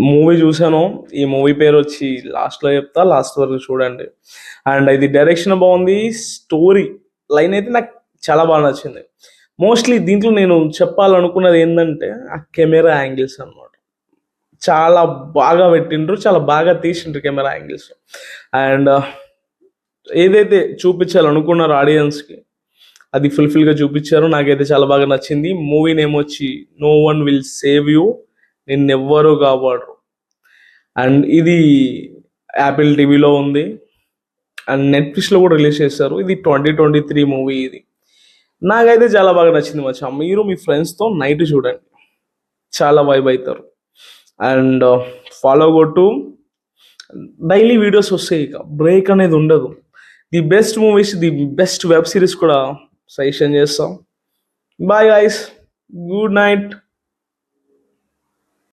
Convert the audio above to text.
Movie చూసాను. ఈ movie పేరు వచ్చి లాస్ట్లో చెప్తా, లాస్ట్ వరకు చూడండి. అండ్ ఇది డైరెక్షన్ బాగుంది, స్టోరీ లైన్ అయితే నాకు చాలా బాగా నచ్చింది. మోస్ట్లీ దీంట్లో నేను చెప్పాలనుకున్నది ఏంటంటే ఆ కెమెరా యాంగిల్స్ అన్నమాట. చాలా బాగా పెట్టిండ్రు, చాలా బాగా తీసిండ్రు కెమెరా యాంగిల్స్. అండ్ ఏదైతే చూపించాలనుకున్నారు ఆడియన్స్కి అది ఫుల్ఫిల్గా చూపించారు. నాకైతే చాలా బాగా నచ్చింది. మూవీ నేమ్ వచ్చి no one will save you, నిన్నెవ్వరూ కాపాడరు. అండ్ ఇది యాపిల్ టీవీలో ఉంది అండ్ నెట్ఫ్లిక్స్లో కూడా రిలీజ్ చేశారు. ఇది 2023 మూవీ. ఇది నాకైతే చాలా బాగా నచ్చింది మచ్చా. మీరు మీ ఫ్రెండ్స్తో నైట్ చూడండి, చాలా వైబ్ అవుతారు. అండ్ ఫాలో కొట్టు, డైలీ వీడియోస్ వస్తాయి, ఇక బ్రేక్ అనేది ఉండదు. The best movies, the best web series కూడా సజెషన్ చేస్తాం. Bye guys, good night.